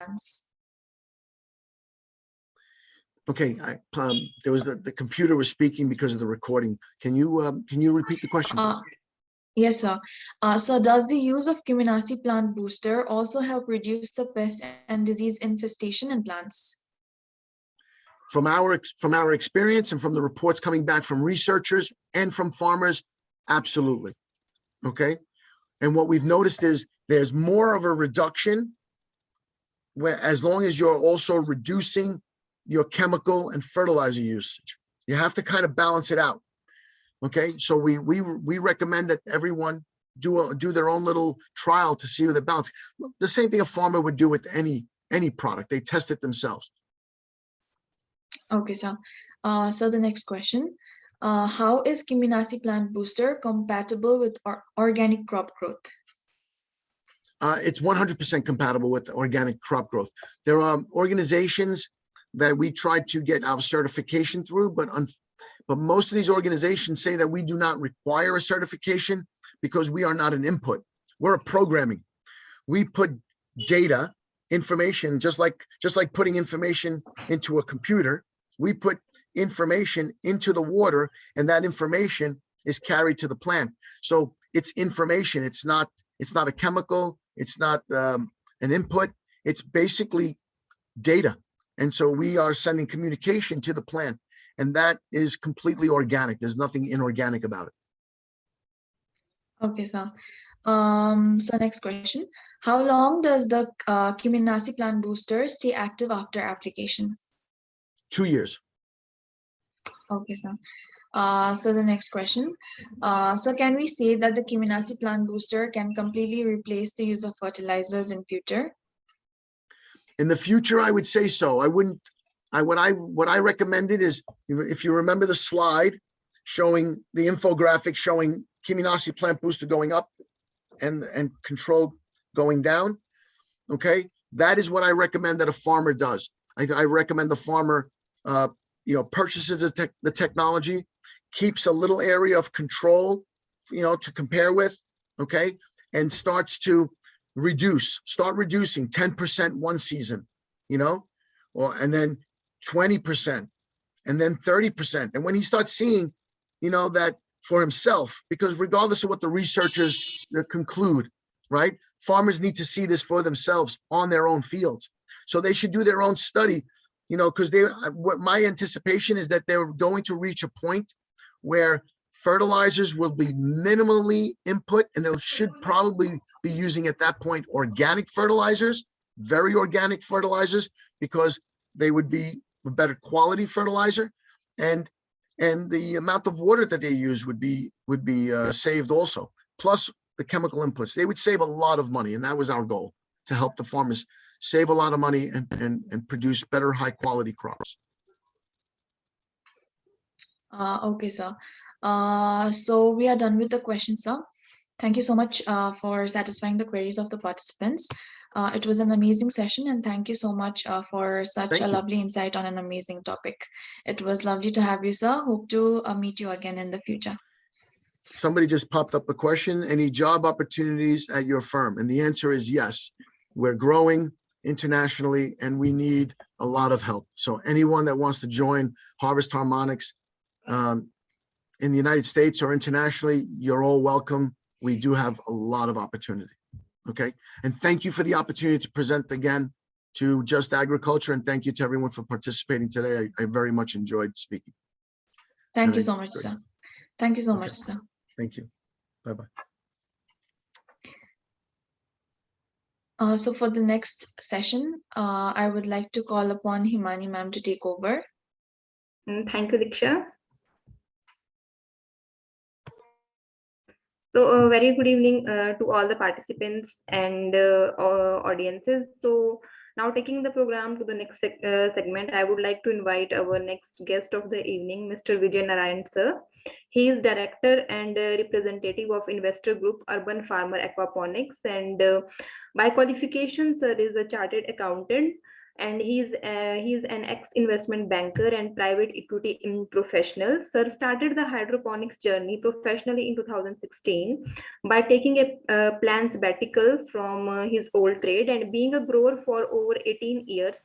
plants? Okay, there was the computer was speaking because of the recording. Can you repeat the question, please? Yes, sir. So does the use of Kiminasi plant booster also help reduce the pest and disease infestation in plants? From our experience and from the reports coming back from researchers and from farmers, absolutely. Okay. And what we've noticed is there's more of a reduction where, as long as you're also reducing your chemical and fertilizer usage. You have to kind of balance it out. Okay, so we recommend that everyone do their own little trial to see the balance. The same thing a farmer would do with any product. They test it themselves. Okay, sir. So the next question, how is Kiminasi plant booster compatible with organic crop growth? It's 100% compatible with organic crop growth. There are organizations that we tried to get our certification through, but most of these organizations say that we do not require a certification because we are not an input. We're a programming. We put data, information, just like putting information into a computer. We put information into the water, and that information is carried to the plant. So it's information. It's not a chemical. It's not an input. It's basically data. And so we are sending communication to the plant, and that is completely organic. There's nothing inorganic about it. Okay, sir. So next question, how long does the Kiminasi plant booster stay active after application? 2 years. Okay, sir. So the next question, so can we say that the Kiminasi plant booster can completely replace the use of fertilizers in future? In the future, I would say so. I wouldn't. What I recommended is, if you remember the slide showing the infographic showing Kiminasi plant booster going up and control going down. Okay, that is what I recommend that a farmer does. I recommend the farmer, purchases the technology, keeps a little area of control, to compare with. Okay, and starts to start reducing 10% one season, and then 20%, and then 30%. And when he starts seeing, that for himself, because regardless of what the researchers conclude, right? Farmers need to see this for themselves on their own fields. So they should do their own study, because what my anticipation is that they're going to reach a point where fertilizers will be minimally input, and they should probably be using at that point organic fertilizers, very organic fertilizers, because they would be a better quality fertilizer, and the amount of water that they use would be saved also, plus the chemical inputs. They would save a lot of money, and that was our goal, to help the farmers save a lot of money and produce better high quality crops. Okay, sir. So we are done with the questions, sir. Thank you so much for satisfying the queries of the participants. It was an amazing session, and thank you so much for such a lovely insight on an amazing topic. It was lovely to have you, sir. Hope to meet you again in the future. Somebody just popped up a question, any job opportunities at your firm? And the answer is yes. We're growing internationally, and we need a lot of help. So anyone that wants to join Harvest Harmonics in the United States or internationally, you're all welcome. We do have a lot of opportunity. Okay, and thank you for the opportunity to present again to Just Agriculture, and thank you to everyone for participating today. I very much enjoyed speaking. Thank you so much, sir. Thank you so much, sir. Thank you. Bye-bye. So for the next session, I would like to call upon Himani ma'am to take over. Thank you, Diksha. So a very good evening to all the participants and audiences. So now taking the program to the next segment, I would like to invite our next guest of the evening, Mr. Vijay Narayan sir. He is director and representative of investor group Urban Farmer Aquaponics, and by qualification sir is a chartered accountant. and he's an ex-investment banker and private equity professional. Sir started the hydroponics journey professionally in 2016 by taking a planned sabbatical from his old trade, and being a grower for over 18 years,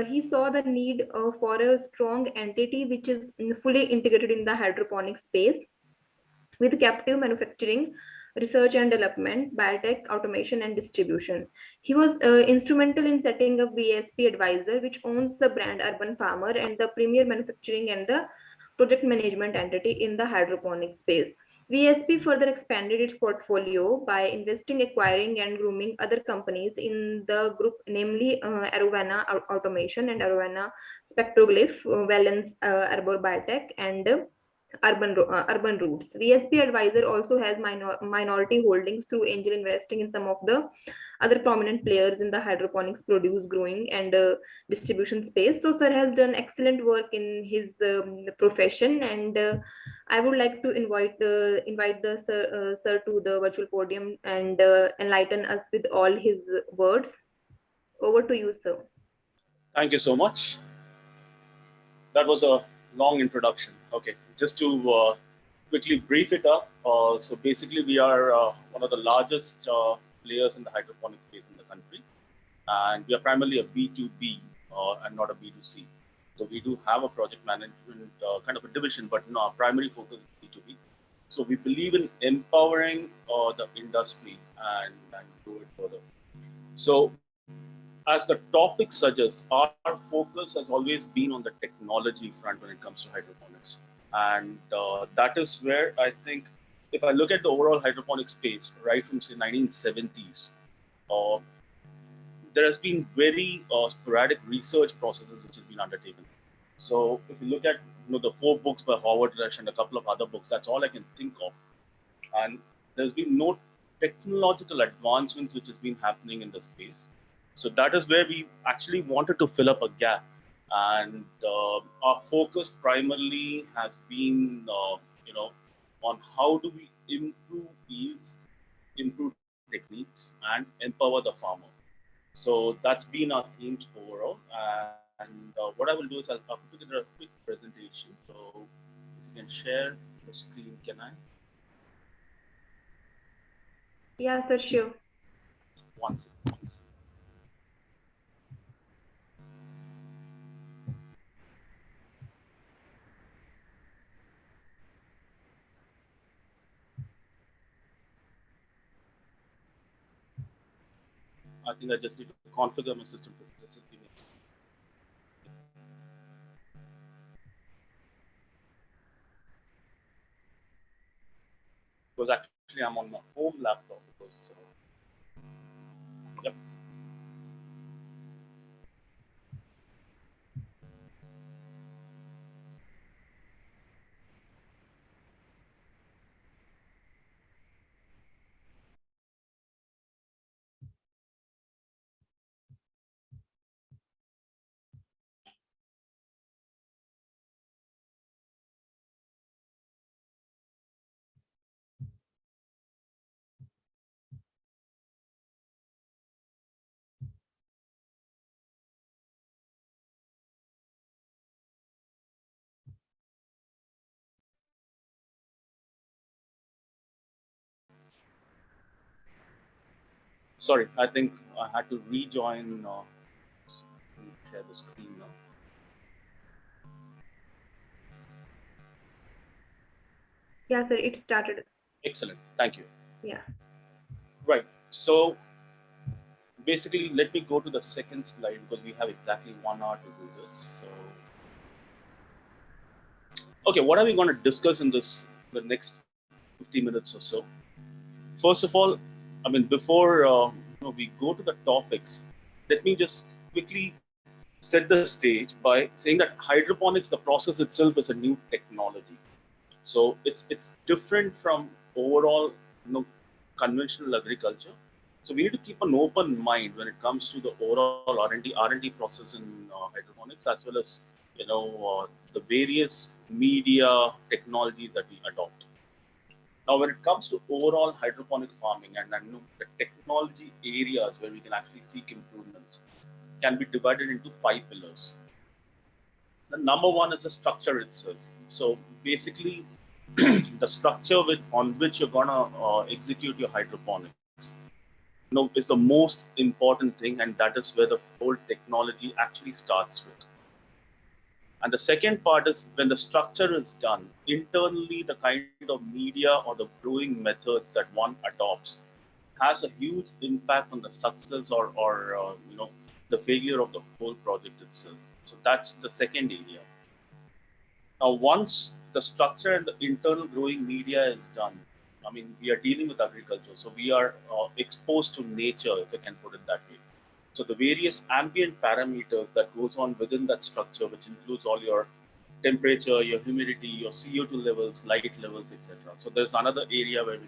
he saw the need for a strong entity which is fully integrated in the hydroponic space with captive manufacturing, research and development, biotech, automation, and distribution. He was instrumental in setting up VSP Advisor, which owns the brand Urban Farmer and the premier manufacturing and the project management entity in the hydroponic space. VSP further expanded its portfolio by investing, acquiring, and grooming other companies in the group, namely Arovana Automation and Arovana Spectroglyph, Valence Arbor Biotech, and urban roots. VSP Advisor also has minority holdings through angel investing in some of the other prominent players in the hydroponics produce, growing, and distribution space. So, sir has done excellent work in his profession, and I would like to invite the sir to the virtual podium and enlighten us with all his words. Over to you, sir. Thank you so much. That was a long introduction. Okay, just to quickly brief it up. So basically, we are one of the largest players in the hydroponic space in the country, and we are primarily a B2B and not a B2C. So we do have a project management kind of a division, but no, our primary focus is B2B. So we believe in empowering the industry and grow it further. So as the topic suggests, our focus has always been on the technology front when it comes to hydroponics. And that is where I think, if I look at the overall hydroponic space, right from say 1970s, there has been very sporadic research processes which has been undertaken. So if you look at the 4 books by Howard Rush and a couple of other books, that's all I can think of. And there's been no technological advancements which has been happening in the space. So that is where we actually wanted to fill up a gap. And our focus primarily has been, on how do we improve yields, improve techniques, and empower the farmer. So that's been our themes overall. And what I will do is I'll put together a quick presentation. So if you can share the screen, can I? Yeah, sir, sure. One second. I think I just need to configure my system. Just give me a second. Because actually I'm on my home laptop. Because, yep. Sorry, I think I had to rejoin. Share the screen now. Yeah, sir, it started. Excellent, thank you. Yeah. Right, so basically, let me go to the second slide because we have exactly 1 hour to do this. So, okay, what are we going to discuss in the next 50 minutes or so? First of all, I mean, before we go to the topics, let me just quickly set the stage by saying that hydroponics, the process itself, is a new technology. So it's different from overall conventional agriculture. So we need to keep an open mind when it comes to the overall R&D process in hydroponics, as well as the various media technologies that we adopt. Now, when it comes to overall hydroponic farming and the technology areas where we can actually seek improvements, can be divided into 5 pillars. The number one is the structure itself. So basically, the structure on which you're gonna execute your hydroponics, is the most important thing, and that is where the whole technology actually starts with. And the second part is when the structure is done, internally the kind of media or the growing methods that one adopts has a huge impact on the success or the failure of the whole project itself. So that's the second area. Now, once the structure and the internal growing media is done, I mean, we are dealing with agriculture, so we are exposed to nature, if I can put it that way. So the various ambient parameters that goes on within that structure, which includes all your temperature, your humidity, your CO2 levels, light levels, etc. So there's another area where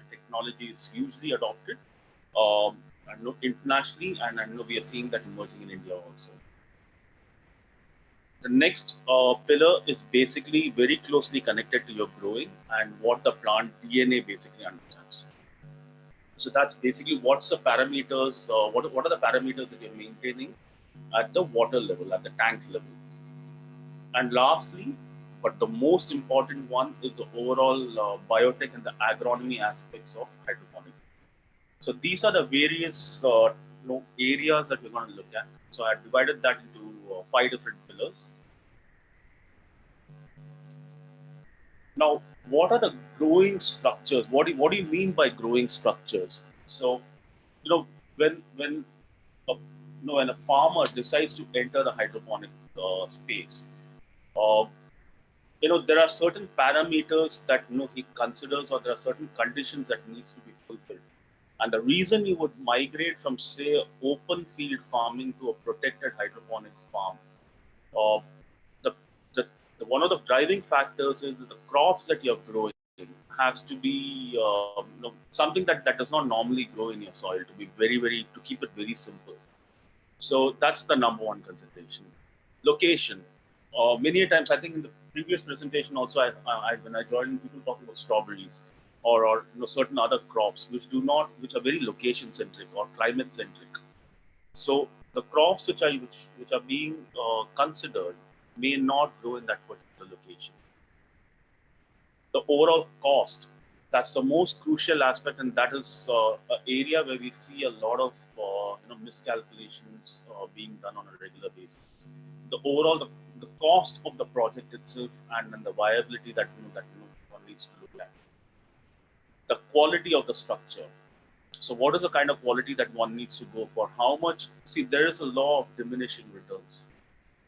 technology is hugely adopted internationally, and I know we are seeing that emerging in India also. The next pillar is basically very closely connected to your growing and what the plant DNA basically understands. So that's basically what's the parameters, what are the parameters that you're maintaining at the water level, at the tank level. And lastly, but the most important one, is the overall biotech and the agronomy aspects of hydroponics. So these are the various areas that we're going to look at. So I divided that into 5 different pillars. Now, what are the growing structures? What do you mean by growing structures? So, when a farmer decides to enter the hydroponic space, there are certain parameters that he considers, or there are certain conditions that needs to be fulfilled. And the reason you would migrate from, say, open field farming to a protected hydroponic farm, one of the driving factors is that the crops that you're growing has to be something that does not normally grow in your soil, to keep it very simple. So that's the number one consideration. Location. Many times, I think in the previous presentation also, when I joined, people talking about strawberries or certain other crops which are very location centric or climate centric. So the crops which are being considered may not grow in that particular location. The overall cost, that's the most crucial aspect, and that is an area where we see a lot of miscalculations being done on a regular basis. The overall the cost of the project itself and the viability that one needs to look at. The quality of the structure. So what is the kind of quality that one needs to go for? How much? See, there is a law of diminishing returns.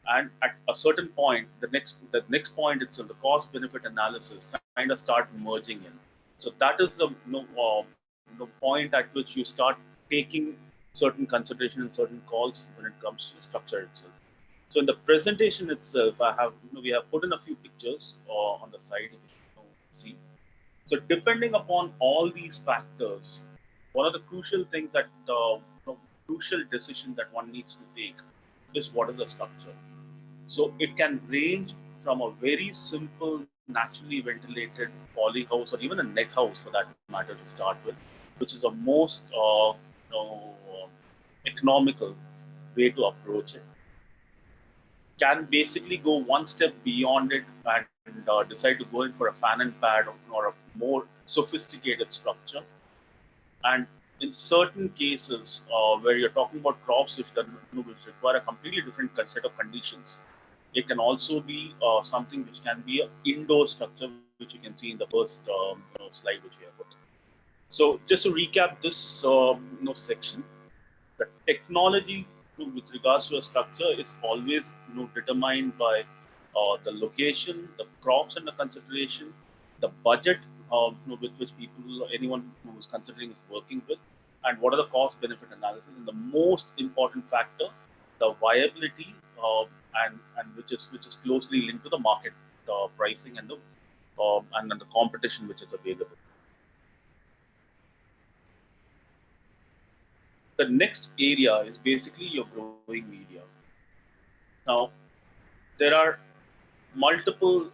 And at a certain point, the next point itself, the cost benefit analysis kind of start merging in. So that is the point at which you start taking certain consideration and certain calls when it comes to the structure itself. So in the presentation itself, we have put in a few pictures on the side, if you see. So depending upon all these factors, one of the crucial things that crucial decision that one needs to take is what is the structure. So it can range from a very simple, naturally ventilated poly house, or even a net house for that matter to start with, which is the most economical way to approach it. Can basically go one step beyond it and decide to go in for a fan and pad or a more sophisticated structure. And in certain cases where you're talking about crops which require a completely different set of conditions, it can also be something which can be an indoor structure, which you can see in the first slide which we have put. So just to recap this section, the technology with regards to a structure is always determined by the location, the crops and the consideration, the budget with which anyone who is considering is working with, and what are the cost benefit analysis, and the most important factor, the viability and which is closely linked to the market pricing and the competition which is available. The next area is basically your growing media. Now, there are multiple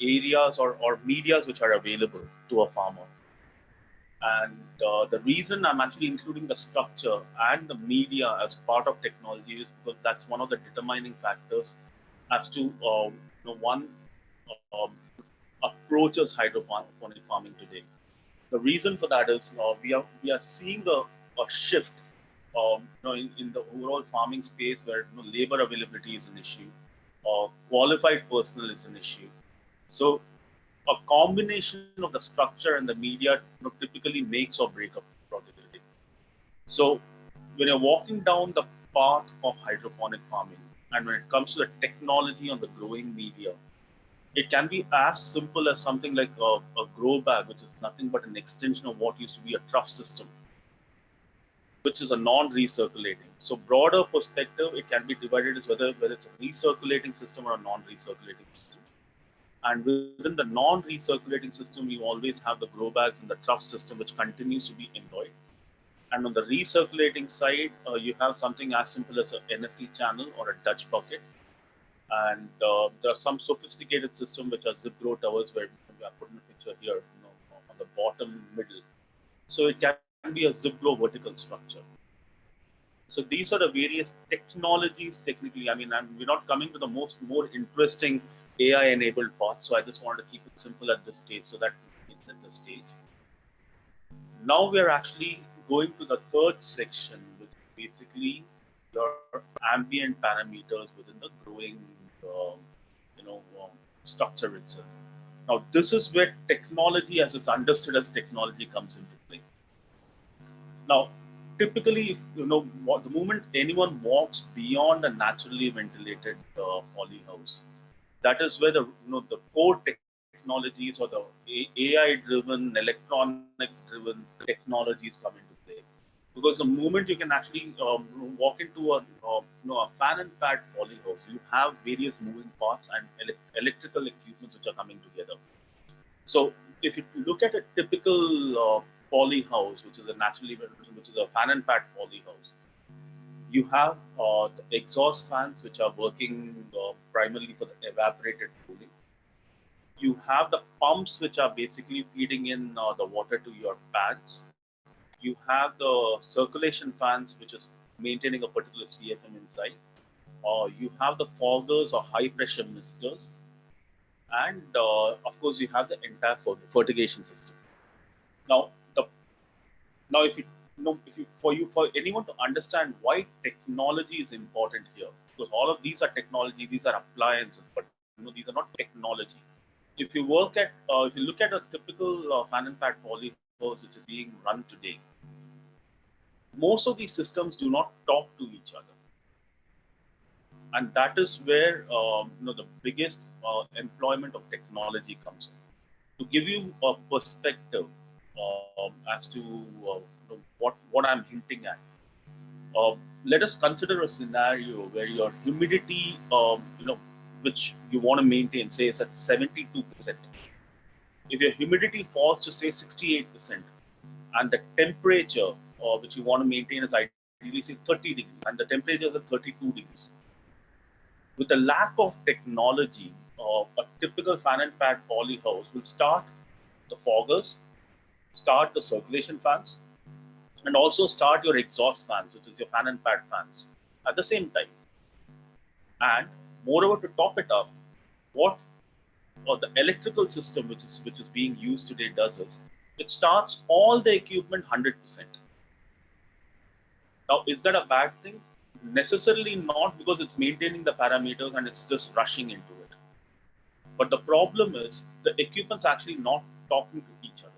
areas or medias which are available to a farmer. And the reason I'm actually including the structure and the media as part of technology is because that's one of the determining factors as to one um, approaches hydroponic farming today. The reason for that is we are seeing a shift in the overall farming space where labor availability is an issue, qualified personnel is an issue. So a combination of the structure and the media typically makes or break up productivity. So when you're walking down the path of hydroponic farming, and when it comes to the technology on the growing media, it can be as simple as something like a grow bag, which is nothing but an extension of what used to be a trough system, which is a non-recirculating. So broader perspective, it can be divided as whether it's a recirculating system or a non-recirculating system. And within the non-recirculating system, you always have the grow bags and the trough system, which continues to be employed. And on the recirculating side, you have something as simple as an NFT channel or a Dutch bucket. And there are some sophisticated systems which are zip grow towers, where we are putting a picture here, on the bottom middle. So it can be a zip grow vertical structure. So these are the various technologies. Technically, I mean, we're not coming to the more interesting AI-enabled part. So I just wanted to keep it simple at this stage, so that it's at this stage. Now we are actually going to the third section, which is basically your ambient parameters within the growing, structure itself. Now, this is where technology, as it's understood as technology, comes into play. Now, typically, the moment anyone walks beyond a naturally ventilated polyhouse, that is where the core technologies or the AI-driven, electronic-driven technologies come into play. Because the moment you can actually walk into a fan and pad polyhouse, you have various moving parts and electrical equipment which are coming together. So if you look at a typical poly house, which is a fan and pad poly house, you have the exhaust fans which are working primarily for the evaporated cooling. You have the pumps which are basically feeding in the water to your pads. You have the circulation fans which is maintaining a particular CFM inside. You have the foggers or high pressure misters, and of course you have the entire fertigation system. Now, if for anyone to understand why technology is important here, because all of these are technology, these are appliances, but these are not technology. If you look at a typical fan and pad poly house which is being run today, most of these systems do not talk to each other, and that is where the biggest employment of technology comes in. To give you a perspective as to what I'm hinting at, let us consider a scenario where your humidity, which you want to maintain, say, is at 72%. If your humidity falls to say 68%, and the temperature which you want to maintain is ideally say 30 degrees, and the temperature is at 32 degrees. With the lack of technology, a typical fan and pad poly house will start the foggers, start the circulation fans, and also start your exhaust fans, which is your fan and pad fans, at the same time. And moreover, to top it up, what the electrical system which is being used today does is it starts all the equipment 100%. Now, is that a bad thing? Necessarily not, because it's maintaining the parameters and it's just rushing into it. But the problem is the equipment's actually not talking to each other.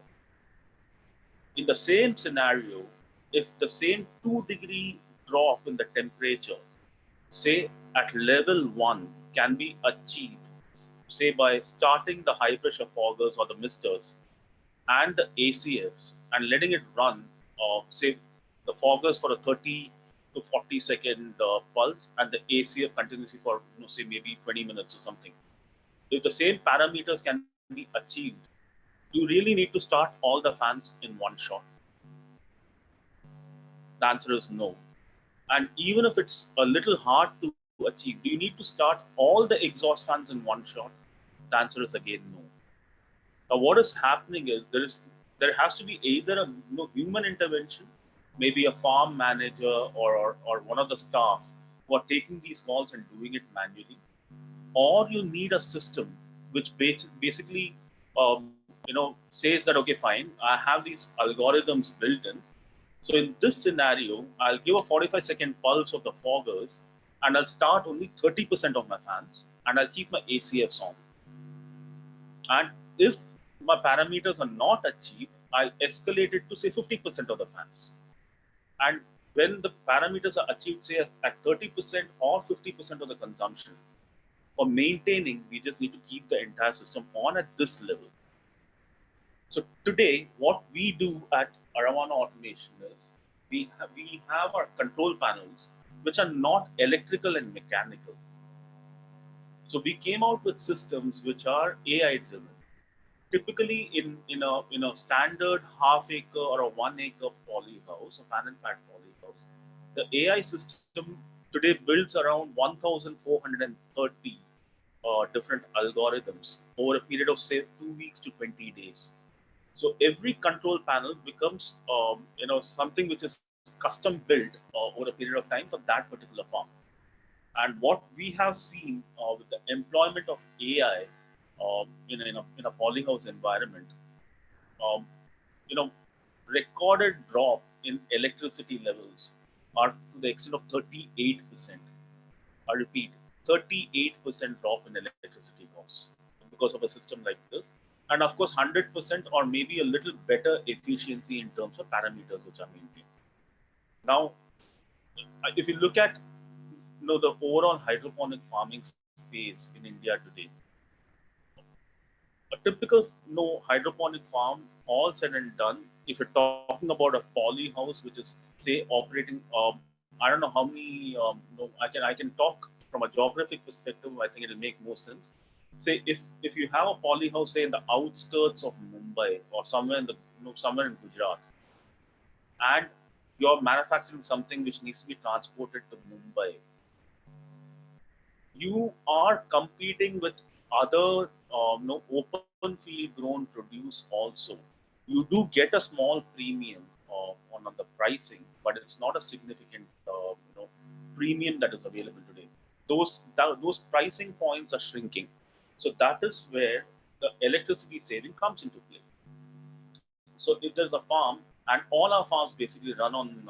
In the same scenario, if the same 2-degree drop in the temperature, say at level 1, can be achieved, say by starting the high pressure foggers or the misters and the ACFs and letting it run, say the foggers for a 30 to 40-second pulse and the ACF continuously for say maybe 20 minutes or something. If the same parameters can be achieved, you really need to start all the fans in one shot. The answer is no. And even if it's a little hard to achieve, do you need to start all the exhaust fans in one shot? The answer is again no. Now, what is happening is there there has to be either a human intervention, maybe a farm manager or one of the staff who are taking these calls and doing it manually, or you need a system which basically says that, okay, fine, I have these algorithms built in. So in this scenario, I'll give a 45-second pulse of the foggers, and I'll start only 30% of my fans, and I'll keep my ACFs on. And if my parameters are not achieved, I'll escalate it to say 50% of the fans. And when the parameters are achieved, say at 30% or 50% of the consumption, for maintaining, we just need to keep the entire system on at this level. So today, what we do at Aravana Automation is we have our control panels, which are not electrical and mechanical. So we came out with systems which are AI driven. Typically, in a standard half acre or a 1 acre poly house, a fan and pad poly house, the AI system today builds around 1,430 different algorithms over a period of say 2 weeks to 20 days. So every control panel becomes something which is custom built over a period of time for that particular farm. And what we have seen with the employment of AI in a polyhouse environment, recorded drop in electricity levels are to the extent of 38%. I repeat, 38% drop in electricity costs because of a system like this. And of course, 100% or maybe a little better efficiency in terms of parameters which are maintained. Now, if you look at the overall hydroponic farming space in India today, a typical hydroponic farm, all said and done, if you're talking about a poly house which is say operating, I don't know how many. I can talk from a geographic perspective. I think it'll make more sense. Say if you have a poly house, say in the outskirts of Mumbai or somewhere in somewhere in Gujarat, and you're manufacturing something which needs to be transported to Mumbai, you are competing with other open field grown produce also. You do get a small premium on the pricing, but it's not a significant premium that is available today. Those pricing points are shrinking. So that is where the electricity saving comes into play. So if there's a farm, and all our farms basically run on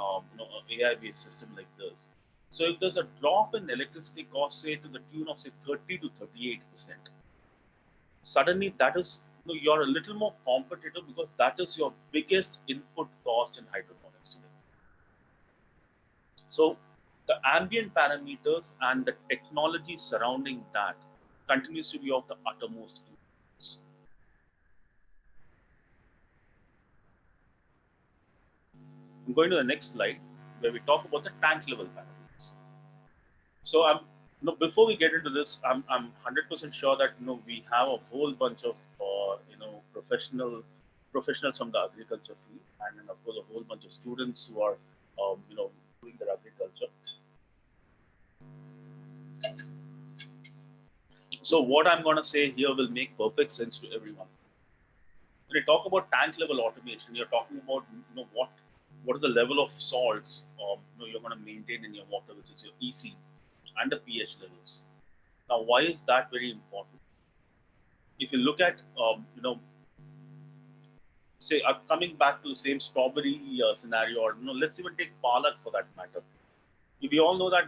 AI-based system like this. So if there's a drop in electricity cost, say to the tune of say 30 to 38%, suddenly that is you're a little more competitive because that is your biggest input cost in hydroponics today. So the ambient parameters and the technology surrounding that continues to be of the uttermost importance. I'm going to the next slide where we talk about the tank level parameters. So before we get into this, I'm 100% sure that we have a whole bunch of professionals from the agriculture field, and then of course a whole bunch of students who are doing their agriculture. So what I'm going to say here will make perfect sense to everyone. When you talk about tank level automation, you're talking about what is the level of salts you're going to maintain in your water, which is your EC and the pH levels. Now, why is that very important? If you look at say coming back to the same strawberry scenario, or let's even take palak for that matter. We all know that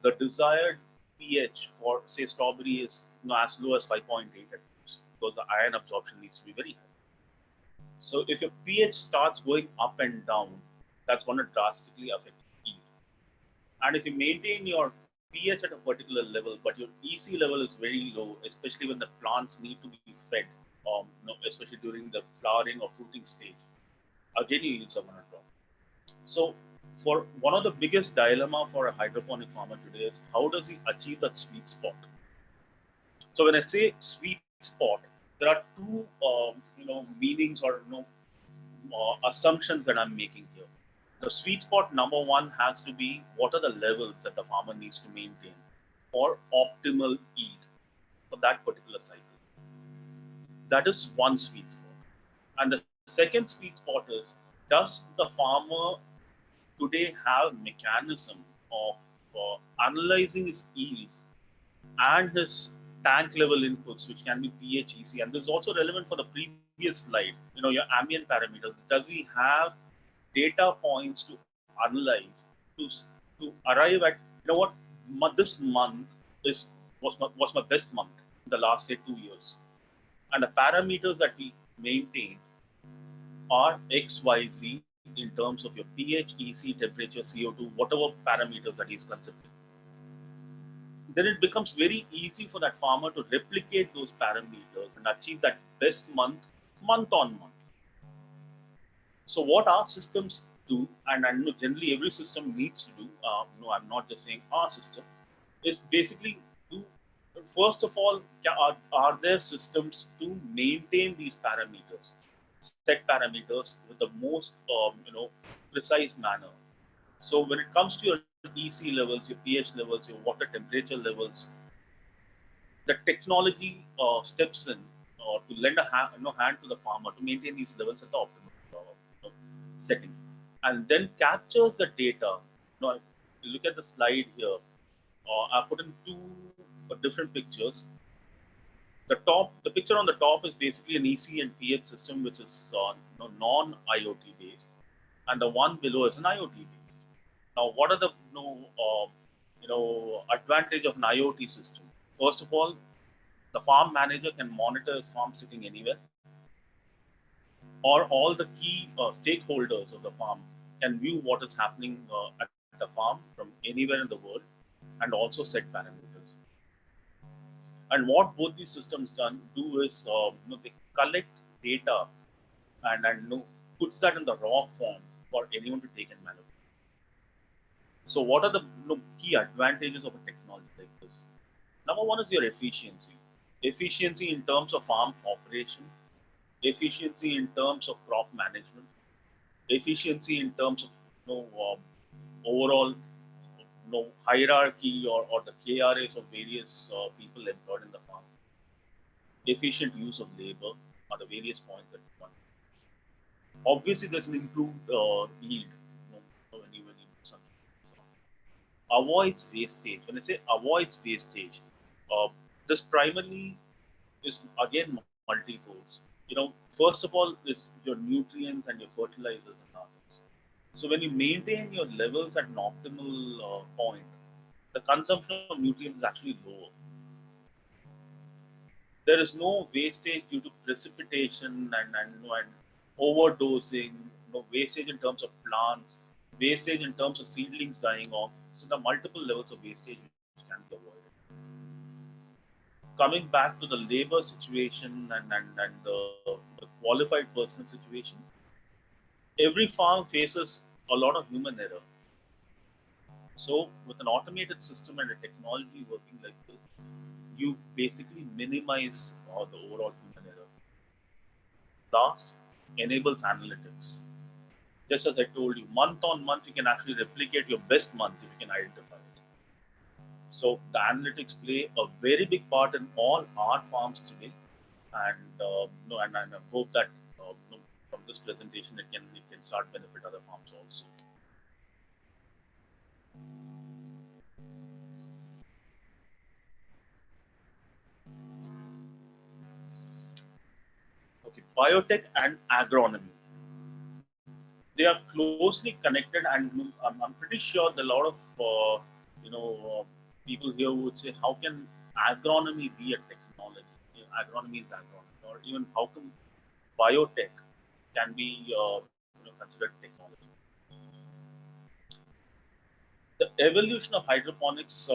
the desired pH for say strawberry is as low as 5.8 at times, because the iron absorption needs to be very high. So if your pH starts going up and down, that's going to drastically affect yield. And if you maintain your pH at a particular level, but your EC level is very low, especially when the plants need to be fed, especially during the flowering or fruiting stage, again your yields are going to drop. So for one of the biggest dilemma for a hydroponic farmer today is how does he achieve that sweet spot? So when I say sweet spot, there are two meanings or assumptions that I'm making here. The sweet spot number one has to be what are the levels that the farmer needs to maintain for optimal yield for that particular cycle. That is one sweet spot. And the second sweet spot is, does the farmer today have mechanism of analyzing his yields and his tank level inputs, which can be pH, EC, and this is also relevant for the previous slide. Your ambient parameters. Does he have data points to analyze to arrive at what this month was my best month in the last say 2 years, and the parameters that we maintain are X, Y, Z in terms of your pH, EC, temperature, CO2, whatever parameters that he's considering. Then it becomes very easy for that farmer to replicate those parameters and achieve that best month on month. So what our systems do, and generally every system needs to do, no, I'm not just saying our system, is basically to, first of all, are there systems to maintain these parameters, set parameters with the most, precise manner. So when it comes to your EC levels, your pH levels, your water temperature levels, the technology steps in to lend a hand to the farmer to maintain these levels at the optimal setting, and then captures the data. If you look at the slide here, I put in two different pictures. The picture on the top is basically an EC and pH system, which is non-IoT based, and the one below is an IoT based. Now, what are the advantage of an IoT system? First of all, the farm manager can monitor his farm sitting anywhere, or all the key stakeholders of the farm can view what is happening at the farm from anywhere in the world, and also set parameters. And what both these systems do is they collect data and puts that in the raw form for anyone to take and manipulate. So what are the key advantages of a technology like this? Number one is your efficiency. Efficiency in terms of farm operation, efficiency in terms of crop management, efficiency in terms of overall hierarchy or the KRAs of various people employed in the farm. Efficient use of labor are the various points that we want. Obviously, there's an improved yield when you do something. Avoids wastage. When I say avoids wastage, this primarily is again multi-folds. First of all, is your nutrients and your fertilizers and others. So when you maintain your levels at an optimal point, the consumption of nutrients is actually lower. There is no wastage due to precipitation and overdosing, wastage in terms of plants, wastage in terms of seedlings dying off. So there are multiple levels of wastage which can be avoided. Coming back to the labor situation and the qualified personal situation, every farm faces a lot of human error. So with an automated system and a technology working like this, you basically minimize the overall human error. Last, enables analytics. Just as I told you, month on month, you can actually replicate your best month if you can identify it. So the analytics play a very big part in all our farms today, and I hope that from this presentation it can start benefit other farms also. Okay, biotech and agronomy. They are closely connected, and I'm pretty sure that a lot of people here would say, how can agronomy be a technology? Agronomy is agronomy, or even how come biotech can be considered technology? The evolution of hydroponics,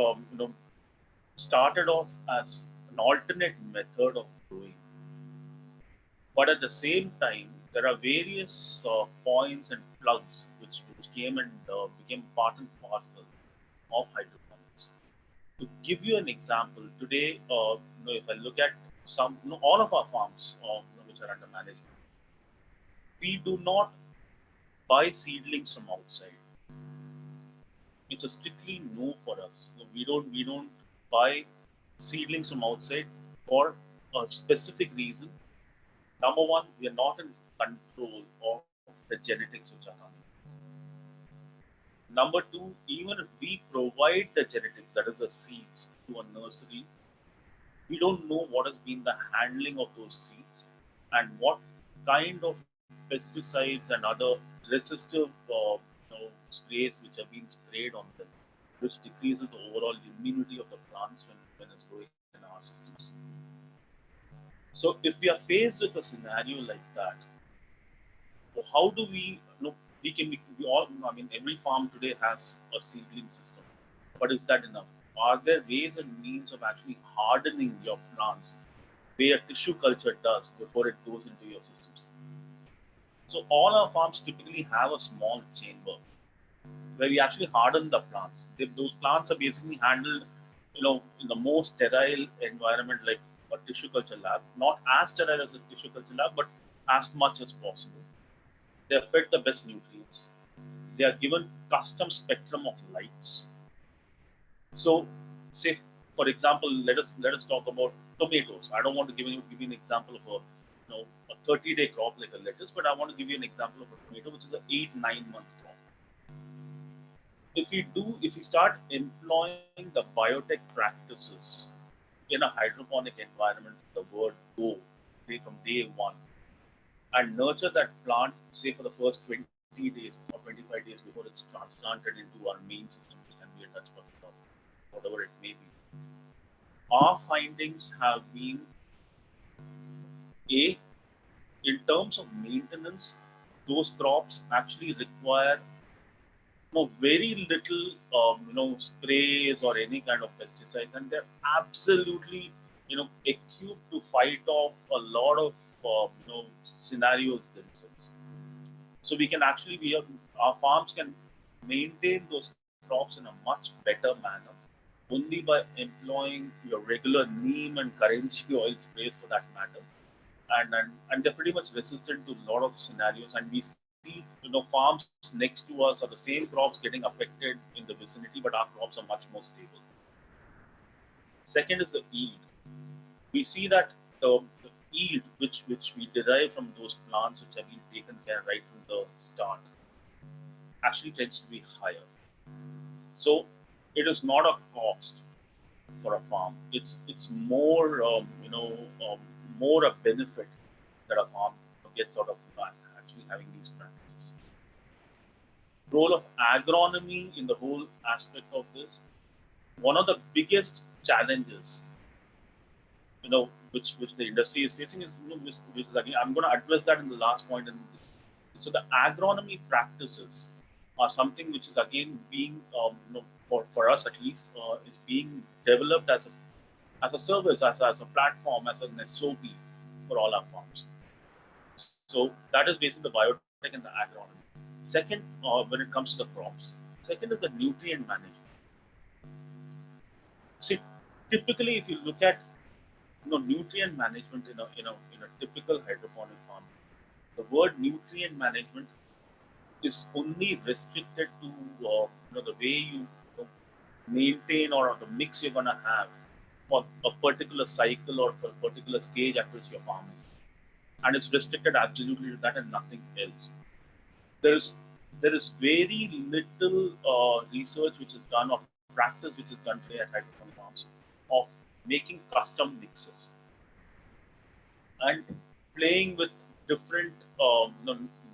started off as an alternate method of growing, but at the same time, there are various points and plugs which came and became part and parcel of hydroponics. To give you an example, today, if I look at all of our farms which are under management, we do not buy seedlings from outside. It's a strictly no for us. So we don't buy seedlings from outside for a specific reason. Number one, we are not in control of the genetics which are coming. Number two, even if we provide the genetics, that is the seeds, to a nursery, we don't know what has been the handling of those seeds and what kind of pesticides and other resistive sprays which have been sprayed on them, which decreases the overall immunity of the plants when it's growing in our systems. So if we are faced with a scenario like that, so how do we look? We all, I mean, every farm today has a seedling system, but is that enough? Are there ways and means of actually hardening your plants, way a tissue culture does before it goes into your systems? So all our farms typically have a small chamber where we actually harden the plants. Those plants are basically handled, in the most sterile environment like a tissue culture lab, not as sterile as a tissue culture lab, but as much as possible. They are fed the best nutrients. They are given custom spectrum of lights. So, say for example, let us talk about tomatoes. I don't want to give you an example of a 30-day crop like a lettuce, but I want to give you an example of a tomato, which is an 8-9 month crop. If we start employing the biotech practices in a hydroponic environment, the word go, say from day one, and nurture that plant, say for the first 20 days or 25 days before it's transplanted into our main system, which can be a touch button or whatever it may be. Our findings have been in terms of maintenance, those crops actually require very little, sprays or any kind of pesticides, and they're absolutely, equipped to fight off a lot of, scenarios themselves. So we can actually, our farms can maintain those crops in a much better manner only by employing your regular neem and currency oil sprays for that matter. And they're pretty much resistant to a lot of scenarios. And we see, farms next to us are the same crops getting affected in the vicinity, but our crops are much more stable. Second is the yield. We see that the yield which we derive from those plants which have been taken care right from the start actually tends to be higher. So it is not a cost for a farm. It's more more a benefit that a farm gets out of actually having these practices. Role of agronomy in the whole aspect of this. One of the biggest challenges, which the industry is facing is, which is again, I'm going to address that in the last point. So the agronomy practices are something which is again being, for us at least, is being developed as a service, as a platform, as an SOP for all our farms. So that is basically the biotech and the agronomy. Second, when it comes to the crops, second is the nutrient management. See, typically, if you look at nutrient management in a typical hydroponic farm, the word nutrient management is only restricted to the way you maintain or the mix you're gonna have for a particular cycle or for a particular stage at which your farm is, and it's restricted absolutely to that and nothing else. There is very little research which is done or practice which is done today at hydroponic farms of making custom mixes and playing with different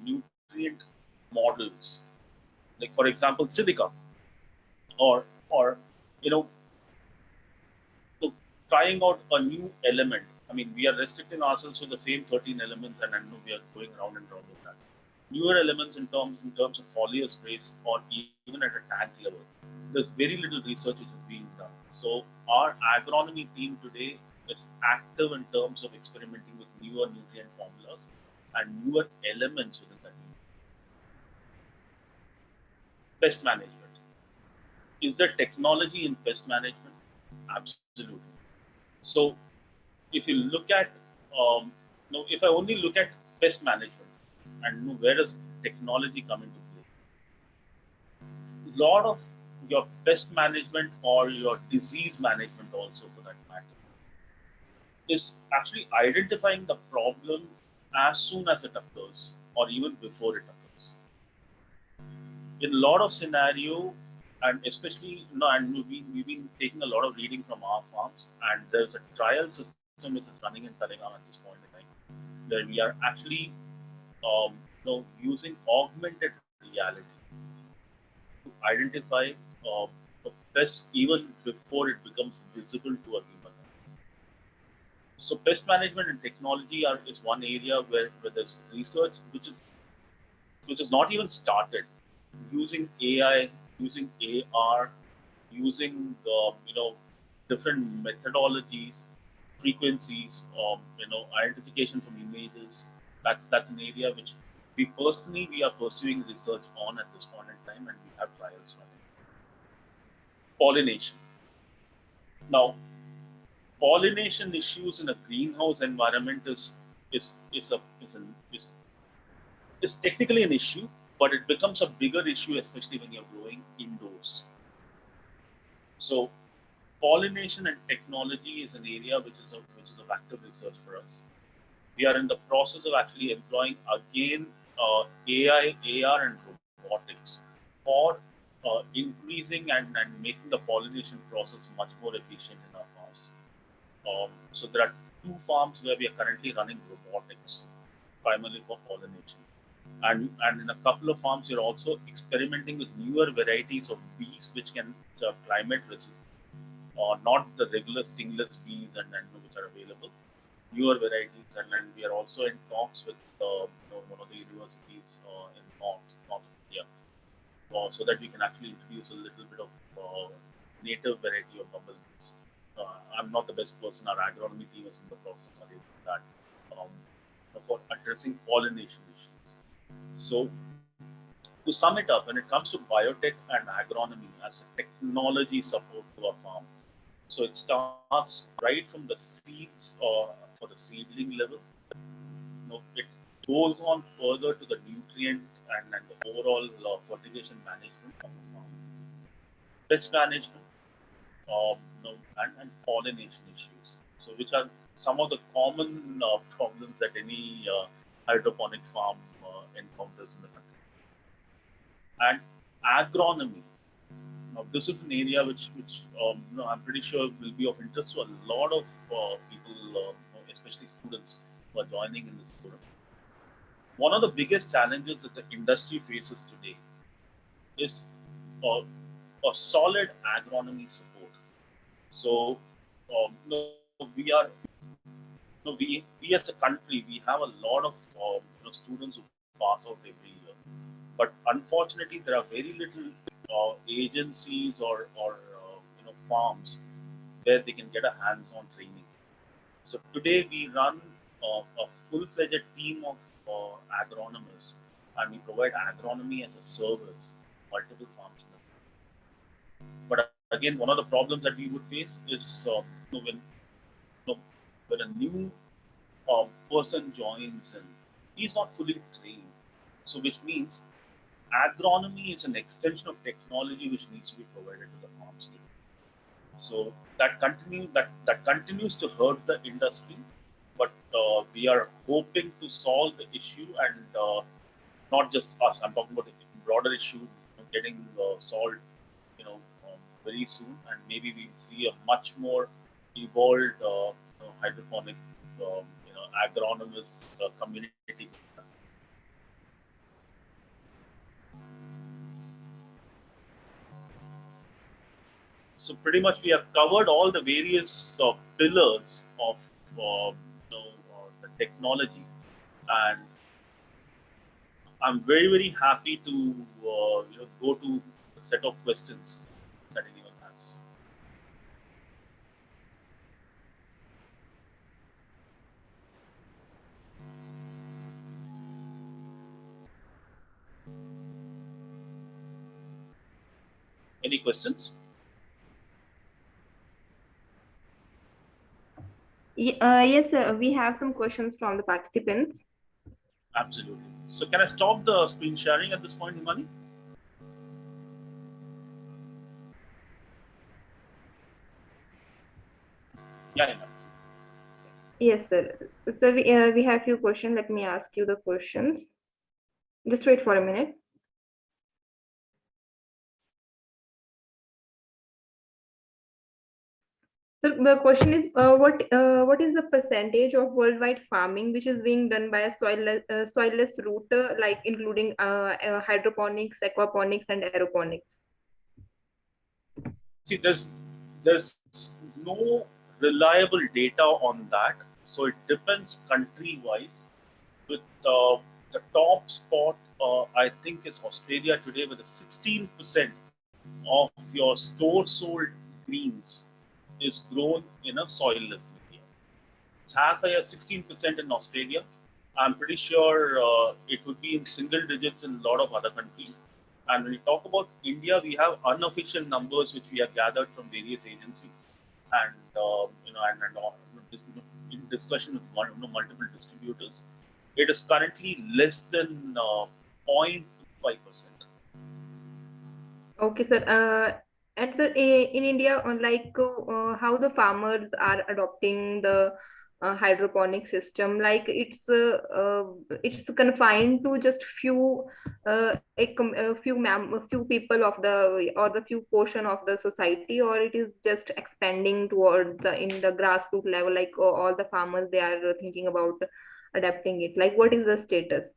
nutrient models, like for example silica, or so trying out a new element. I mean, we are restricting ourselves to the same 13 elements, and I know we are going round and round with that. Newer elements in terms of foliar sprays or even at a tank level. There's very little research which is being done. So our agronomy team today is active in terms of experimenting with newer nutrient formulas and newer elements within that. Pest management. Is there technology in pest management? Absolutely. So if you look at, if I only look at pest management and where does technology come into play? A lot of your pest management or your disease management also for that matter is actually identifying the problem as soon as it occurs or even before it occurs. In a lot of scenario, and especially, and we've been taking a lot of reading from our farms, and there's a trial system which is running in Telangana at this point in time, where we are actually using augmented reality to identify the pest even before it becomes visible to a human. So pest management and technology is one area where there's research which is not even started, using AI, using AR, using different methodologies, frequencies, identification from images. That's an area which we are pursuing research on at this point in time, and we have trials running. Pollination. Now, pollination issues in a greenhouse environment is technically an issue, but it becomes a bigger issue, especially when you're growing indoors. So, pollination and technology is an area which is of active research for us. We are in the process of actually employing again AI, AR, and robotics for increasing and making the pollination process much more efficient in our farms. So there are 2 farms where we are currently running robotics, primarily for pollination. And in a couple of farms, we're also experimenting with newer varieties of bees which can climate resist, not the regular stingless bees and which are available, newer varieties. And we are also in talks with one of the universities in North India, so that we can actually introduce a little bit of native variety of bumblebees. I'm not the best person. Our agronomy team is in the process of doing that for addressing pollination issues. So, to sum it up, when it comes to biotech and agronomy as a technology support to a farm, so it starts right from the seeds or for the seedling level. It goes on further to the nutrient and the overall fertigation management of the farm, pest management, and pollination issues. So, which are some of the common problems that any hydroponic farm encounters in the country. And agronomy. Now, this is an area which I'm pretty sure will be of interest to a lot of people, especially students who are joining in this program. One of the biggest challenges that the industry faces today is a solid agronomy support. So, we as a country, we have a lot of students who pass out every year, but unfortunately, there are very little agencies or farms where they can get a hands-on training. So today we run a full-fledged team of agronomists, and we provide agronomy as a service, multiple farms. But again, one of the problems that we would face is when a new person joins and he's not fully trained. So which means agronomy is an extension of technology which needs to be provided to the farms. So that continues to hurt the industry, but we are hoping to solve the issue, and not just us. I'm talking about the broader issue getting solved, very soon, and maybe we'll see a much more evolved hydroponic, agronomist community. So pretty much we have covered all the various pillars of the technology, and I'm very, very happy to go to a set of questions that anyone has. Any questions? Yes, sir. We have some questions from the participants. Absolutely. So can I stop the screen sharing at this point, Himani? Yeah. Yes, sir. So we have few questions. Let me ask you the questions. Just wait for a minute. So the question is, what is the percentage of worldwide farming which is being done by a soilless route, like including hydroponics, aquaponics, and aeroponics? See, there's no reliable data on that, so it depends country wise. With the top spot, I think is Australia today, with a 16% of your store sold greens is grown in a soilless media. It's as high as 16% in Australia. I'm pretty sure it would be in single digits in a lot of other countries. And when we talk about India, we have unofficial numbers which we have gathered from various agencies, and in discussion with multiple distributors, it is currently less than 0.5%. Okay, sir. And sir, in India, how the farmers are adopting the hydroponic system, like it's confined to just a few people of the or the few portion of the society, or it is just expanding towards in the grassroots level, like all the farmers they are thinking about adapting it. Like, what is the status?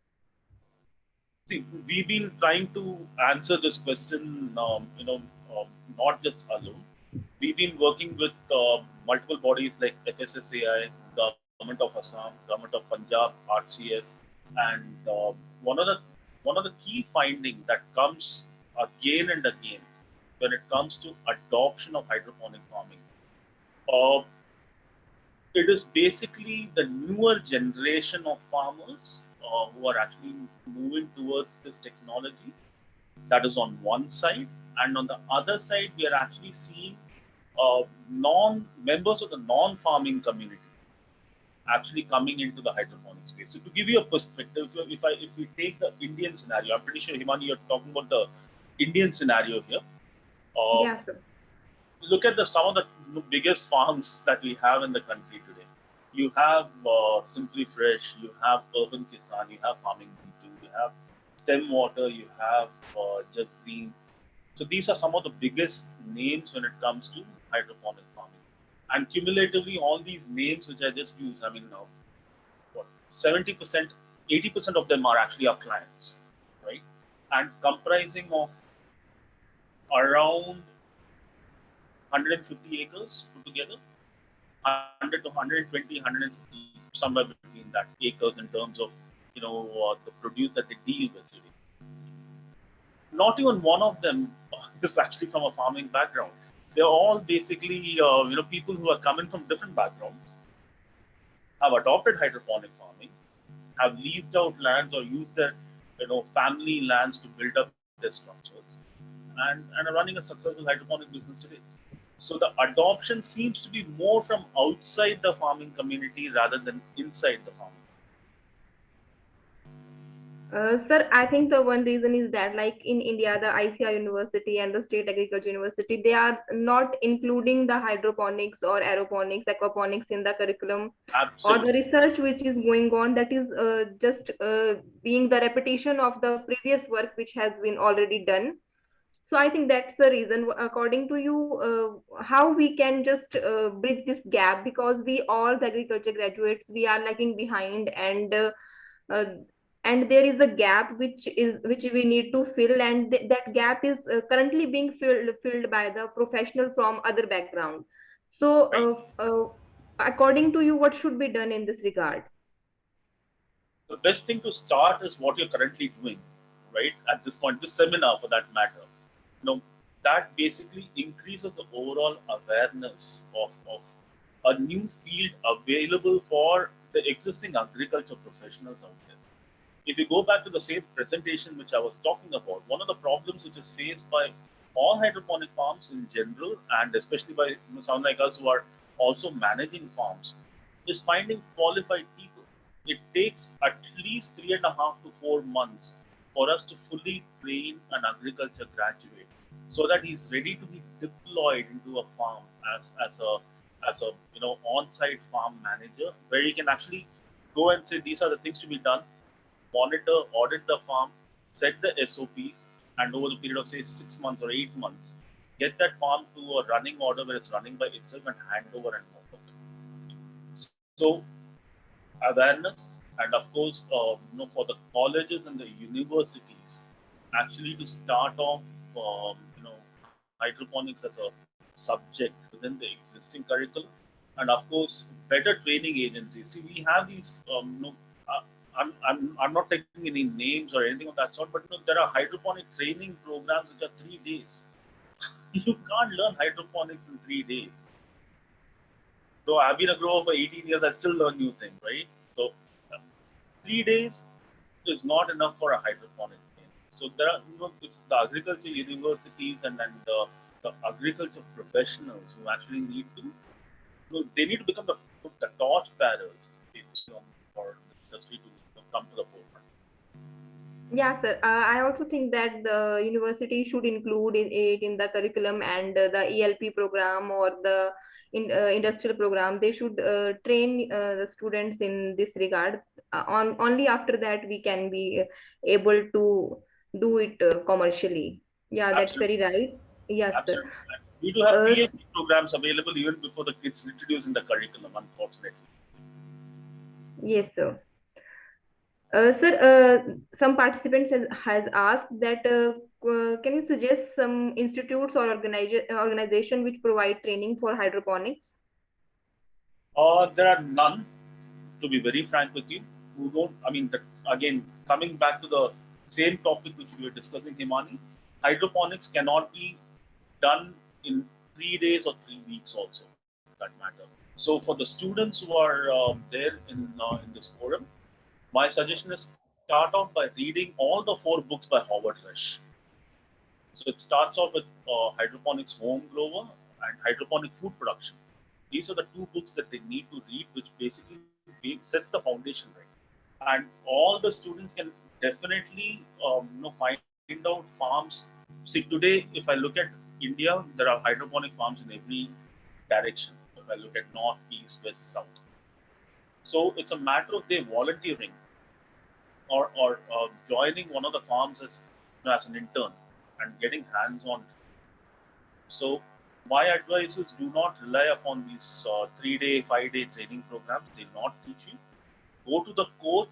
See, we've been trying to answer this question, not just alone. We've been working with multiple bodies like FSSAI, Government of Assam, Government of Punjab, RCF, and one of the key findings that comes again and again when it comes to adoption of hydroponic farming. Uh, it is basically the newer generation of farmers who are actually moving towards this technology. That is on one side, and on the other side, we are actually seeing non members of the non-farming community actually coming into the hydroponic space. So to give you a perspective, if we take the Indian scenario, I'm pretty sure Himani, you're talking about the Indian scenario here. Yeah, sir. Look at some of the biggest farms that we have in the country today. You have Simply Fresh, you have Urban Kisan, you have Farming B2, you have Stem Water, you have Just Green. So these are some of the biggest names when it comes to hydroponic farming. And cumulatively, all these names which I just used, I mean, what 70%, 80% of them are actually our clients, right? And comprising of around 150 acres put together, 100 to 120, 150, somewhere between that acres in terms of the produce that they deal with today. Not even one of them is actually from a farming background. They're all basically people who are coming from different backgrounds, have adopted hydroponic farming, have leased out lands or used their family lands to build up their structures, and are running a successful hydroponic business today. So the adoption seems to be more from outside the farming community rather than inside the farming. Sir, I think the one reason is that, like in India, the ICAR University and the State Agriculture University, they are not including the hydroponics or aeroponics, aquaponics in the curriculum. Absolutely. Or the research which is going on, that is just being the repetition of the previous work which has been already done. So I think that's the reason. According to you, how we can just bridge this gap, because we all the agriculture graduates, we are lagging behind, uh, and there is a gap which we need to fill, and that gap is currently being filled by the professional from other background. So Right. according to you, what should be done in this regard? The best thing to start is what you're currently doing, right? At this point, this seminar for that matter. That basically increases the overall awareness of a new field available for the existing agriculture professionals out there. If you go back to the same presentation which I was talking about, one of the problems which is faced by all hydroponic farms in general, and especially by someone like us who are also managing farms, is finding qualified people. It takes at least 3.5 to 4 months for us to fully train an agriculture graduate so that he's ready to be deployed into a farm as a on-site farm manager, where you can actually go and say these are the things to be done, monitor, audit the farm, set the SOPs, and over the period of say 6 months or 8 months, get that farm to a running order where it's running by itself and hand over and move it. So awareness, and of course, for the colleges and the universities, actually to start off, hydroponics as a subject within the existing curriculum, and of course, better training agencies. See, we have these, I'm not taking any names or anything of that sort, but there are hydroponic training programs which are 3 days. You can't learn hydroponics in 3 days. So I've been a grower for 18 years, I still learn new things, right? So 3 days is not enough for a hydroponic thing. So there are, it's the agriculture universities and the agriculture professionals who actually need to, they need to become the torch bearers for the industry to come to the forefront. Yeah, sir. I also think that the university should include it in the curriculum, and the ELP program or the industrial program. They should train the students in this regard. On only after that we can be able to do it commercially. Yeah, that's Absolutely. very right. Yes, sir. Absolutely. We do have Uh, PhD programs available even before the kids introduced in the curriculum, unfortunately. yes, sir. Sir, some participants has asked that can you suggest some institutes or organization which provide training for hydroponics? There are none, to be very frank with you, who don't. I mean, again, coming back to the same topic which we were discussing, Himani, hydroponics cannot be done in 3 days or 3 weeks also, for that matter. So, for the students who are there in this forum, my suggestion is start off by reading all the 4 books by Howard Rush. So it starts off with hydroponics home grower and hydroponic food production. These are the 2 books that they need to read, which basically sets the foundation right. And all the students can definitely find out farms. See, today, if I look at India, there are hydroponic farms in every direction. If I look at north, east, west, south. So it's a matter of they volunteering or joining one of the farms as an intern and getting hands-on. So my advice is do not rely upon these 3-day, 5-day training programs. They not teach you. Go to the core.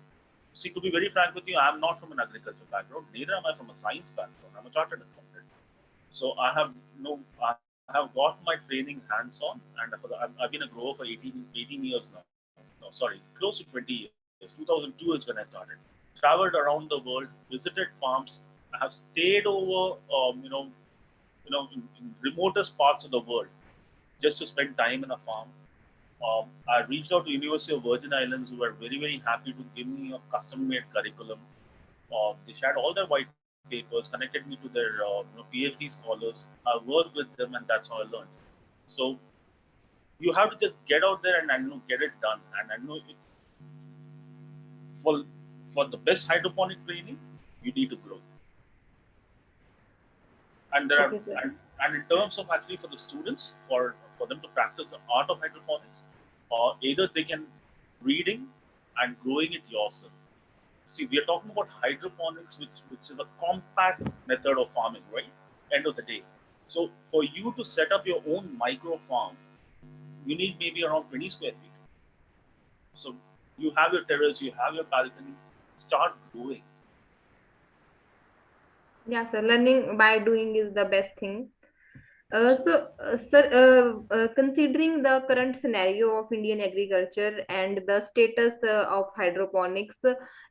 See, to be very frank with you, I am not from an agriculture background. Neither am I from a science background. I'm a chartered accountant. So I have got my training hands-on, and I've been a grower for 18 years now. No, sorry, close to 20 years. 2002 is when I started. Traveled around the world, visited farms. I have stayed over, in remotest parts of the world, just to spend time in a farm. I reached out to University of Virgin Islands, who were very, very happy to give me a custom-made curriculum. They shared all their white papers, connected me to their PhD scholars. I worked with them, and that's how I learned. So you have to just get out there and get it done. And I know it, for the best hydroponic training, you need to grow. And there are Okay, sir. and in terms of actually for the students, for them to practice the art of hydroponics, either they can reading and growing it yourself. See, we are talking about hydroponics, which is a compact method of farming, right? End of the day. So for you to set up your own micro farm, you need maybe around 20 square feet. So you have your terrace, you have your balcony, start growing. Yeah, sir. Learning by doing is the best thing. Sir, considering the current scenario of Indian agriculture and the status of hydroponics,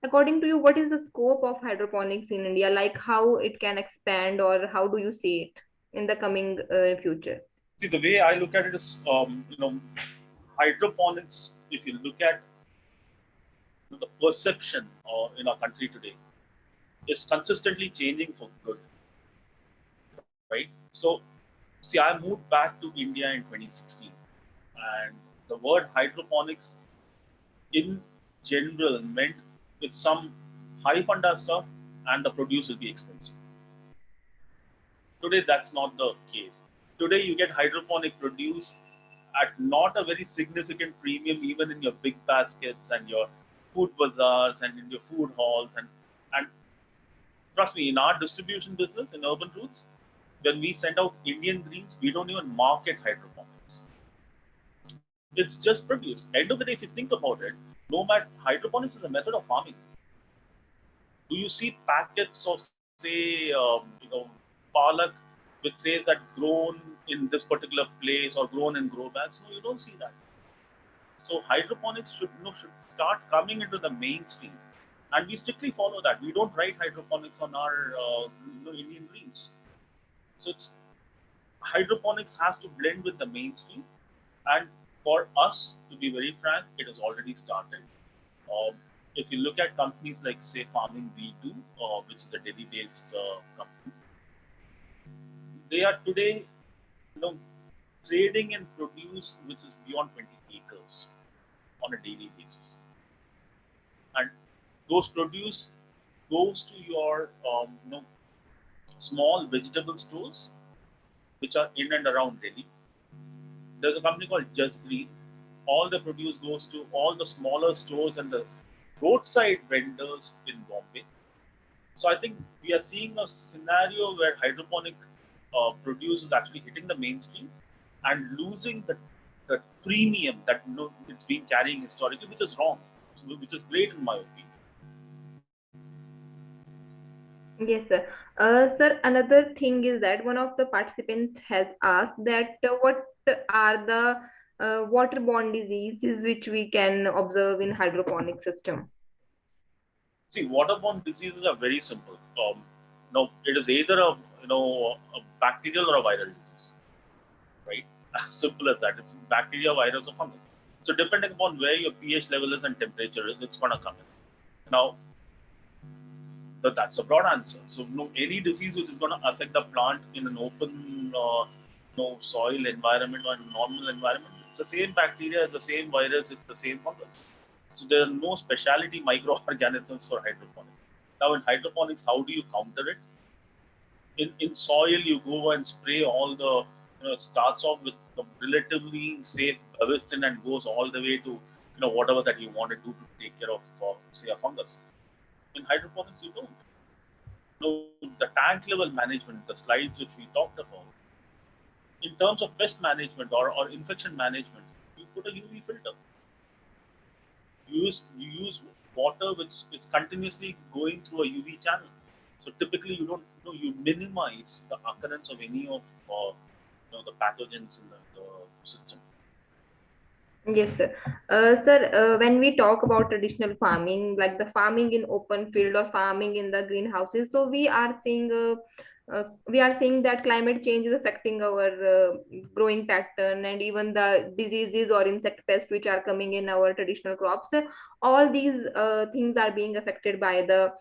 according to you, what is the scope of hydroponics in India? Like how it can expand, or how do you see it in the coming future? See, the way I look at it is, hydroponics, if you look at the perception in our country today, is consistently changing for good, right? So, see, I moved back to India in 2016, and the word hydroponics in general meant it's some high funda stuff and the produce will be expensive. Today, that's not the case. Today, you get hydroponic produce at not a very significant premium, even in your big baskets and your food bazaars and in your food halls. And trust me, in our distribution business in urban roots, when we send out Indian greens, we don't even market hydroponics. It's just produce. End of the day, if you think about it, no matter, hydroponics is a method of farming. Do you see packets of, say, palak, which says that grown in this particular place or grown in grow bags? No, you don't see that. So hydroponics should start coming into the mainstream, and we strictly follow that. We don't write hydroponics on our Indian greens. So it's hydroponics has to blend with the mainstream, and for us, to be very frank, it has already started. If you look at companies like, say, Farming V2, which is a Delhi-based company, they are today, trading in produce which is beyond 20 acres on a daily basis, and those produce goes to your, small vegetable stores which are in and around Delhi. There's a company called Just Green. All the produce goes to all the smaller stores and the roadside vendors in Bombay. So I think we are seeing a scenario where hydroponic produce is actually hitting the mainstream and losing the premium that it's been carrying historically, which is wrong, which is great in my opinion. Yes, sir. Sir, another thing is that one of the participants has asked that what are the waterborne diseases which we can observe in hydroponic system? See, waterborne diseases are very simple. It is either a bacterial or a viral disease, right? As simple as that. It's bacteria, virus, or fungus. So depending upon where your pH level is and temperature is, it's going to come in. Now, that's a broad answer. So any disease which is going to affect the plant in an open soil environment or normal environment, it's the same bacteria, it's the same virus, it's the same fungus. So there are no specialty microorganisms for hydroponics. Now in hydroponics, how do you counter it? In soil, you go and spray all the, starts off with the relatively safe Avestin and goes all the way to, whatever that you want to do to take care of, say, a fungus. In hydroponics, you don't. The tank level management, the slides which we talked about, in terms of pest management or infection management, you put a UV filter. You use water which is continuously going through a UV channel. So typically, you minimize the occurrence of any of the pathogens in the system. Yes, sir. Sir, when we talk about traditional farming, like the farming in open field or farming in the greenhouses, so we are seeing that climate change is affecting our growing pattern, and even the diseases or insect pests which are coming in our traditional crops. All these things are being affected by the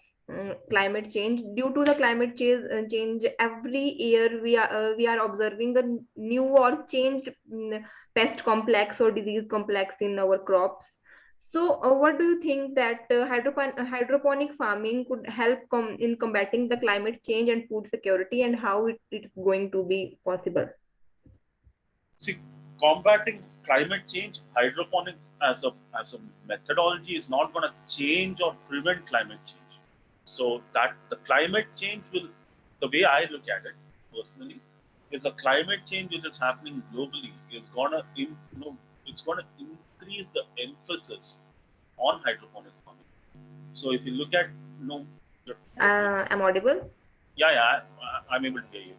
climate change. Due to the climate change, every year we are observing a new or changed pest complex or disease complex in our crops. So, what do you think that hydroponic farming could help in combating the climate change and food security, and how it's going to be possible? See, combating climate change, hydroponics as a methodology is not going to change or prevent climate change. So that the climate change will, the way I look at it personally, is the climate change which is happening globally is gonna it's gonna increase the emphasis on hydroponic farming. So if you look at I'm audible. Yeah, I'm able to hear you.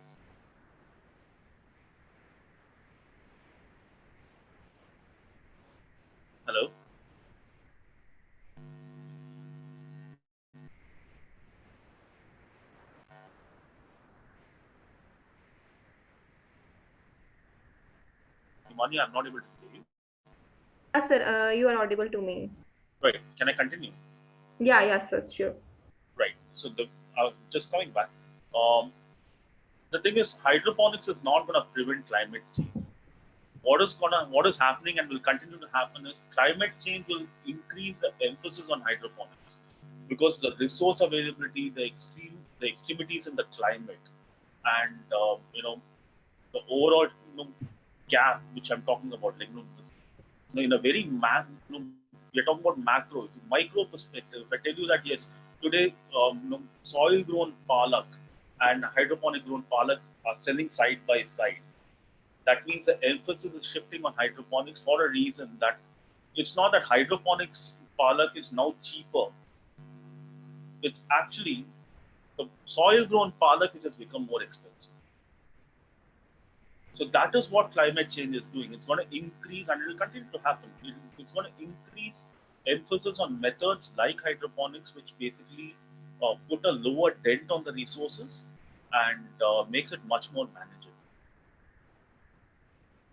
Hello. Imani, I'm not able to hear you. Yes, sir. You are audible to me. Right. Can I continue? Yeah, sir. Sure. Right. So just coming back. The thing is, hydroponics is not going to prevent climate change. What is happening and will continue to happen is climate change will increase the emphasis on hydroponics because the resource availability, the extremities in the climate, and the overall gap which I'm talking about, like, in a very we're talking about macro, micro perspective. If I tell you that yes, today soil-grown palak and hydroponic-grown palak are selling side by side, that means the emphasis is shifting on hydroponics for a reason that it's not that hydroponics palak is now cheaper. It's actually the soil-grown palak which has become more expensive. So that is what climate change is doing. It's going to increase, and it will continue to happen. It's going to increase emphasis on methods like hydroponics, which basically put a lower dent on the resources and makes it much more manageable.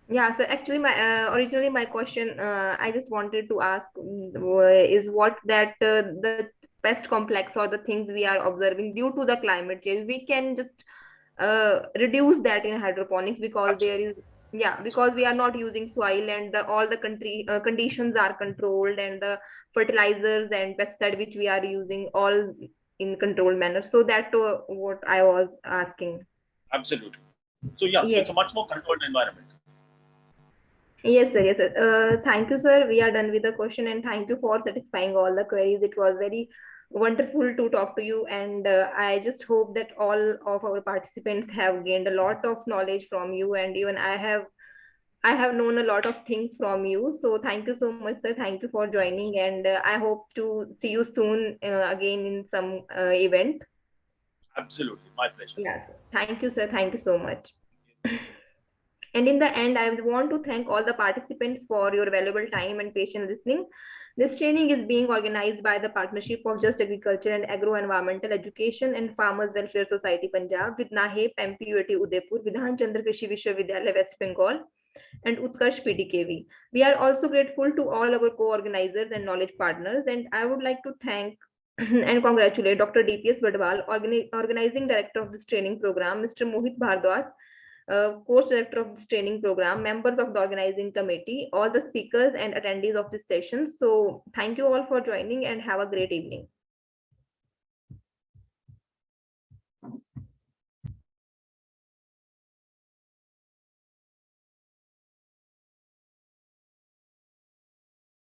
Yeah, so actually, my originally my question I just wanted to ask is what that the pest complex or the things we are observing due to the climate change, we can just reduce that in hydroponics because there is, yeah, because we are not using soil and all the country conditions are controlled, and the fertilizers and pesticide which we are using all in controlled manner. So that what I was asking. Absolutely. So yeah, Yes. it's a much more controlled environment. Yes, sir. Yes, sir. Thank you, sir. We are done with the question, and thank you for satisfying all the queries. It was very wonderful to talk to you, and I just hope that all of our participants have gained a lot of knowledge from you, and even I have known a lot of things from you. So thank you so much, sir. Thank you for joining, and I hope to see you soon again in some event. Absolutely, my pleasure. Yes. Thank you, sir. Thank you so much. And in the end, I want to thank all the participants for your valuable time and patient listening. This training is being organized by the Partnership of Just Agriculture and Agro-Environmental Education and Farmers Welfare Society Punjab with NAHEP MPUT Udaipur, Vidhan Chandra Krishi Vishwavidyalaya West Bengal, and Utkarsh PDKV. We are also grateful to all our co-organizers and knowledge partners, and I would like to thank and congratulate Dr. DPS Badwal, organizing director of this training program, Mr. Mohit Bhardwaj, course director of this training program, members of the organizing committee, all the speakers and attendees of this session. So thank you all for joining and have a great evening.